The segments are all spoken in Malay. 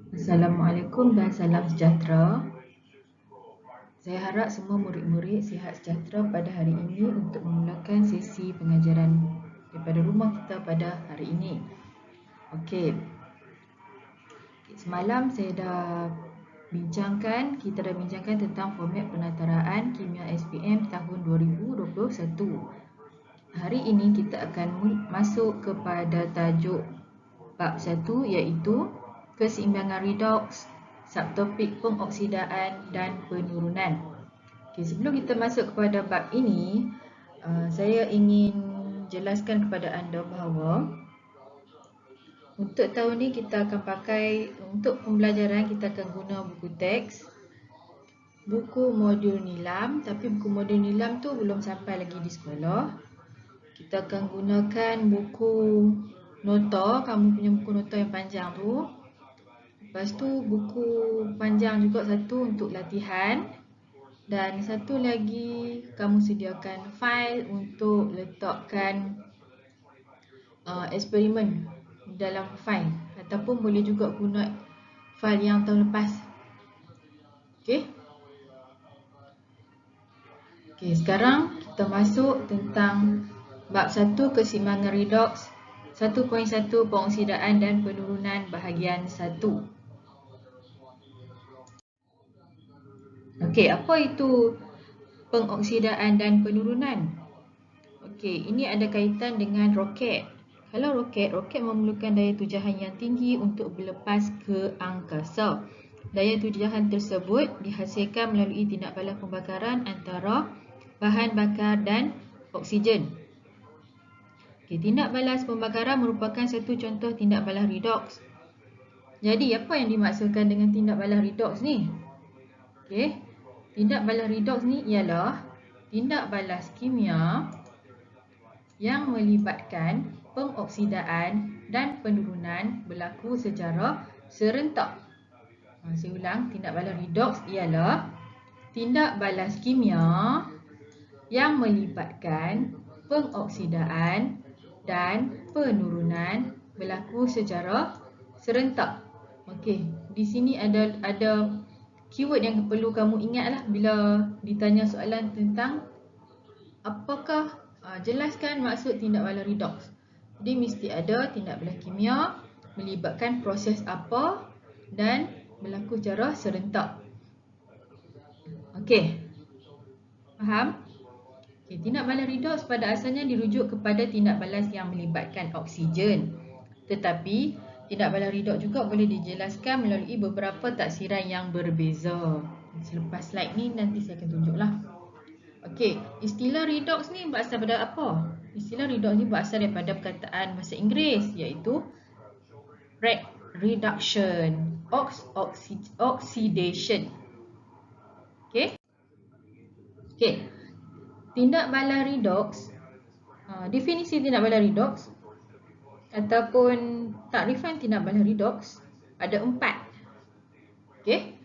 Assalamualaikum dan salam sejahtera. Saya harap semua murid-murid sihat sejahtera pada hari ini untuk memulakan sesi pengajaran daripada rumah kita pada hari ini. Okey. Semalam kita dah bincangkan tentang format penataraan kimia SPM tahun 2021. Hari ini kita akan masuk kepada tajuk bab 1 iaitu keseimbangan redoks, subtopik pengoksidaan dan penurunan. Okay, sebelum kita masuk kepada bab ini, saya ingin jelaskan kepada anda bahawa untuk tahun ni kita akan pakai, untuk pembelajaran kita akan guna buku teks, buku modul nilam, tapi buku modul nilam tu belum sampai lagi di sekolah. Kita akan gunakan buku nota, kamu punya buku nota yang panjang tu. Lepas tu buku panjang juga satu untuk latihan. Dan satu lagi kamu sediakan fail untuk letakkan eksperimen dalam fail. Ataupun boleh juga guna fail yang tahun lepas. Okey. Okey, sekarang kita masuk tentang bab 1 keseimbangan redoks 1.1 pengoksidaan dan penurunan bahagian 1. Okey, apa itu pengoksidaan dan penurunan? Okey, ini ada kaitan dengan roket. Kalau roket memerlukan daya tujahan yang tinggi untuk berlepas ke angkasa. Daya tujahan tersebut dihasilkan melalui tindak balas pembakaran antara bahan bakar dan oksigen. Okey, tindak balas pembakaran merupakan satu contoh tindak balas redoks. Jadi, apa yang dimaksudkan dengan tindak balas redoks ni? Okey. Tindak balas redoks ni ialah tindak balas kimia yang melibatkan pengoksidaan dan penurunan berlaku secara serentak. Saya ulang, tindak balas redoks ialah tindak balas kimia yang melibatkan pengoksidaan dan penurunan berlaku secara serentak. Okey, di sini ada keyword yang perlu kamu ingatlah bila ditanya soalan tentang apakah, jelaskan maksud tindak balas redoks. Jadi mesti ada tindak balas kimia melibatkan proses apa dan berlaku secara serentak. Okey. Faham? Okay, tindak balas redoks pada asalnya dirujuk kepada tindak balas yang melibatkan oksigen. Tetapi tindak balas redoks juga boleh dijelaskan melalui beberapa taksiran yang berbeza. Selepas slide ni nanti saya akan tunjuklah. Okey, istilah redoks ni berasal daripada apa? Istilah redoks ni berasal daripada perkataan bahasa Inggeris iaitu reduction, oxidation. Okey. Okey. Tindak balas redoks, definisi tindak balas redoks ataupun takrifan tindak balas redoks ada 4. Okey.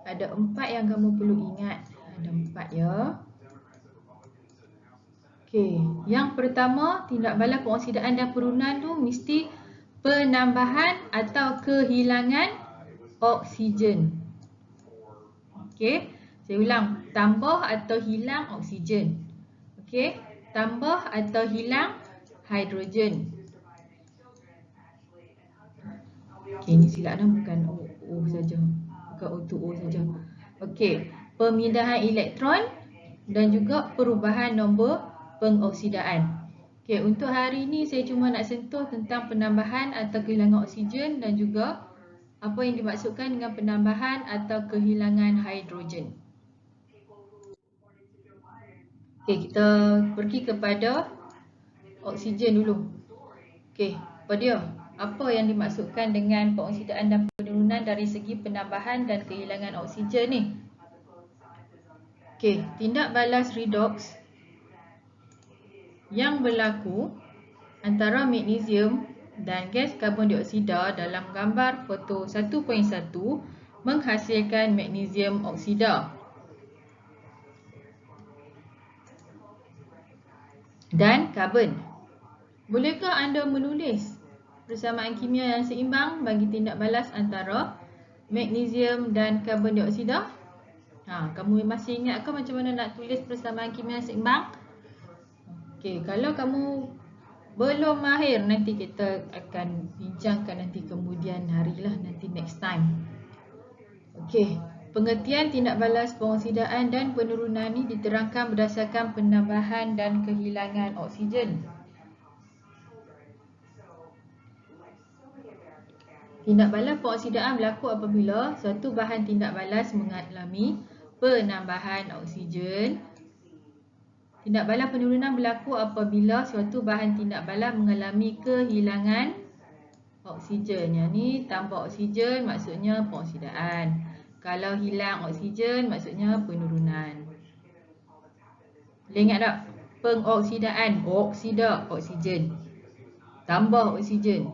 Ada 4 yang kamu perlu ingat. Ada 4 ya. Okey, yang pertama tindak balas pengoksidaan dan penurunan tu mesti penambahan atau kehilangan oksigen. Okey, saya ulang, tambah atau hilang oksigen. Okey, tambah atau hilang hidrogen. Okey, ini silap dah, bukan O saja. Bukan O2O saja. Okey, pemindahan elektron dan juga perubahan nombor pengoksidaan. Okey, untuk hari ini saya cuma nak sentuh tentang penambahan atau kehilangan oksigen dan juga apa yang dimaksudkan dengan penambahan atau kehilangan hidrogen. Okey, kita pergi kepada oksigen dulu. Okey, apa dia? Apa yang dimaksudkan dengan pengoksidaan dan penurunan dari segi penambahan dan kehilangan oksigen ni? Okey, tindak balas redoks yang berlaku antara magnesium dan gas karbon dioksida dalam gambar foto 1.1 menghasilkan magnesium oksida dan karbon. Bolehkah anda menulis persamaan kimia yang seimbang bagi tindak balas antara magnesium dan karbon dioksida? Kamu masih ingat ke macam mana nak tulis persamaan kimia seimbang? Okey, kalau kamu belum mahir, nanti kita akan bincangkan nanti kemudian harilah, nanti next time. Okey, pengertian tindak balas pengoksidaan dan penurunan ni diterangkan berdasarkan penambahan dan kehilangan oksigen. Tindak balas pengoksidaan berlaku apabila suatu bahan tindak balas mengalami penambahan oksigen. Tindak balas penurunan berlaku apabila suatu bahan tindak balas mengalami kehilangan oksigen. Yang ni tambah oksigen maksudnya pengoksidaan. Kalau hilang oksigen maksudnya penurunan. Boleh ingat tak? Pengoksidaan, oksida, oksigen. Tambah oksigen.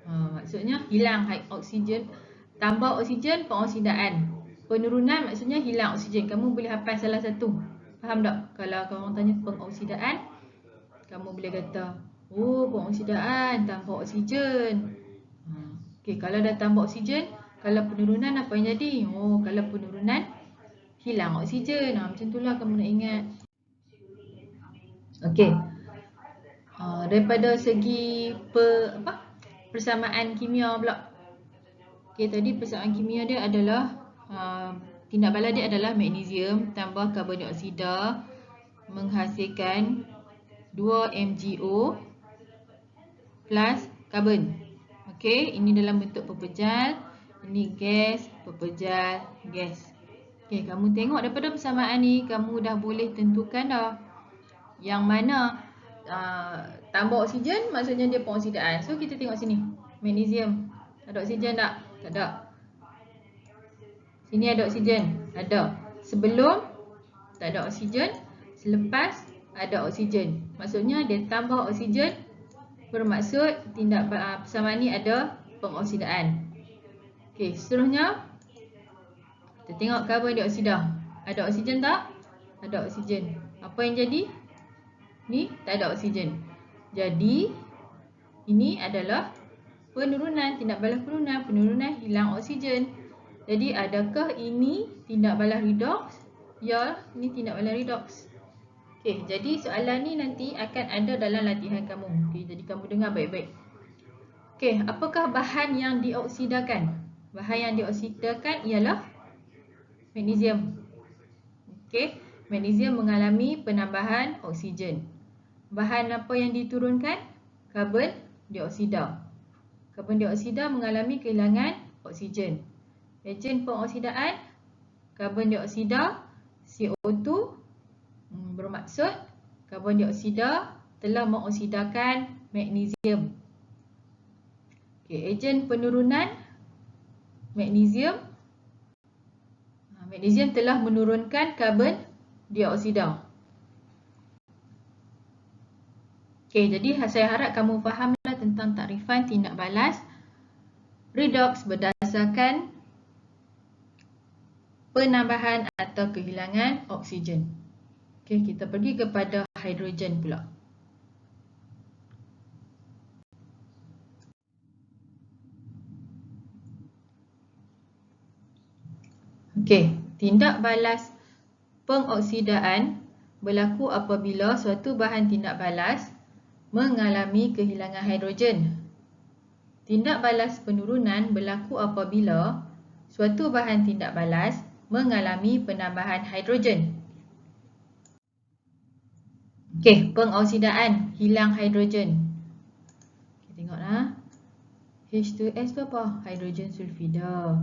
Maksudnya hilang oksigen. Tambah oksigen, pengoksidaan. Penurunan maksudnya hilang oksigen. Kamu boleh hafal salah satu. Faham tak? Kalau korang tanya pengoksidaan, kamu boleh kata, oh pengoksidaan tambah oksigen. Okey, kalau dah tambah oksigen, kalau penurunan apa yang jadi? Oh, kalau penurunan hilang oksigen. Macam itulah kamu nak ingat. Okey. Daripada segi persamaan kimia pula. Okey, tadi persamaan kimia dia adalah tindak balas dia adalah magnesium tambah karbon dioksida menghasilkan 2 MgO plus karbon. Okey, ini dalam bentuk pepejal, ini gas, pepejal, gas. Okey, kamu tengok daripada persamaan ni, kamu dah boleh tentukan dah yang mana tambah oksigen maksudnya dia pengoksidaan. So kita tengok sini, magnesium. Ada oksigen tak? Tak ada. Sini ada oksigen? Ada. Sebelum tak ada oksigen, selepas ada oksigen. Maksudnya dia tambah oksigen, bermaksud tindak persamaan ni ada pengoksidaan. Okey, seterusnya kita tengok karbon dioksida. Ada oksigen tak? Ada oksigen. Apa yang jadi? Ni tak ada oksigen. Jadi ini adalah penurunan, tindak balas penurunan hilang oksigen. Jadi adakah ini tindak balas redox? Ya, ini tindak balas redox. Okey, jadi soalan ni nanti akan ada dalam latihan kamu. Okey, jadi kamu dengar baik-baik. Okey, apakah bahan yang dioksidakan? Bahan yang dioksidakan ialah magnesium. Okey, magnesium mengalami penambahan oksigen. Bahan apa yang diturunkan? Karbon dioksida. Karbon dioksida mengalami kehilangan oksigen. Ejen pengoksidaan karbon dioksida CO2 bermaksud karbon dioksida telah mengoksidakan magnesium. Okey, ejen penurunan magnesium. Magnesium telah menurunkan karbon dioksida. Okey, jadi saya harap kamu fahamlah tentang takrifan tindak balas redox berdasarkan penambahan atau kehilangan oksigen. Okey, kita pergi kepada hidrogen pula. Okey, tindak balas pengoksidaan berlaku apabila suatu bahan tindak balas mengalami kehilangan hidrogen. Tindak balas penurunan berlaku apabila suatu bahan tindak balas mengalami penambahan hidrogen. Okey, pengoksidaan hilang hidrogen. Kita tengoklah. H2S tu apa? Hidrogen sulfida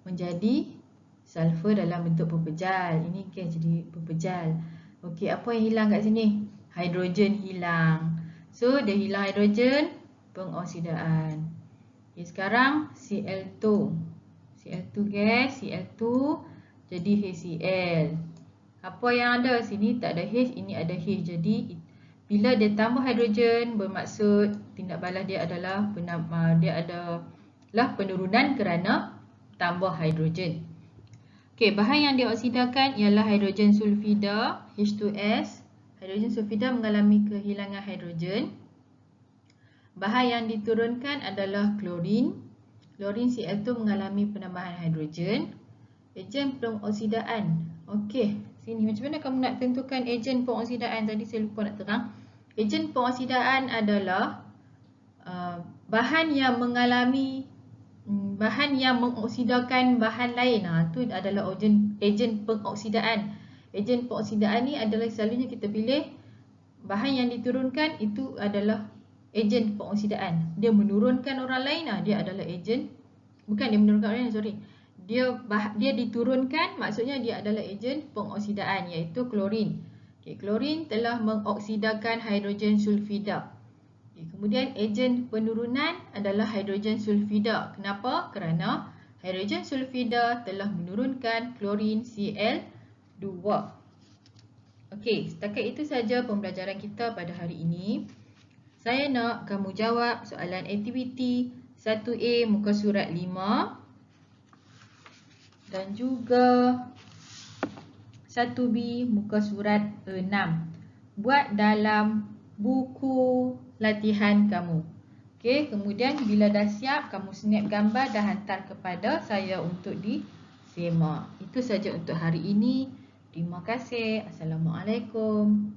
menjadi sulfur dalam bentuk pepejal. Ini gas jadi pepejal. Okey, apa yang hilang kat sini? Hidrogen hilang. So, dia hilang hidrogen, pengoksidaan. Okay, sekarang Cl2. Cl2 gas, Cl2 jadi HCl. Apa yang ada sini tak ada H, ini ada H. Jadi bila dia tambah hidrogen bermaksud tindak balas dia adalah penurunan kerana tambah hidrogen. Okey, bahan yang dioksidakan ialah hidrogen sulfida, H2S. Hidrogen sulfida mengalami kehilangan hidrogen. Bahan yang diturunkan adalah klorin. Klorin Cl2 mengalami penambahan hidrogen. Ejen pengoksidaan. Okey, sini macam mana kamu nak tentukan ejen pengoksidaan? Tadi saya lupa nak terang. Ejen pengoksidaan adalah bahan yang mengoksidakan bahan lain. Itu adalah ejen pengoksidaan. Ejen pengoksidaan ni adalah selalunya kita pilih bahan yang diturunkan itu adalah ejen pengoksidaan. Dia menurunkan orang lain, dia adalah ejen. Bukan dia menurunkan orang lain, sorry. Dia diturunkan, maksudnya dia adalah ejen pengoksidaan, iaitu klorin. Klorin telah mengoksidakan hidrogen sulfida. Kemudian ejen penurunan adalah hidrogen sulfida. Kenapa? Kerana hidrogen sulfida telah menurunkan klorin Cl2. Okey, setakat itu saja pembelajaran kita pada hari ini. Saya nak kamu jawab soalan aktiviti 1A muka surat 5 dan juga 1B muka surat 6. Buat dalam buku latihan kamu. Okey, kemudian bila dah siap, kamu snap gambar dan hantar kepada saya untuk disemak. Itu saja untuk hari ini. Terima kasih. Assalamualaikum.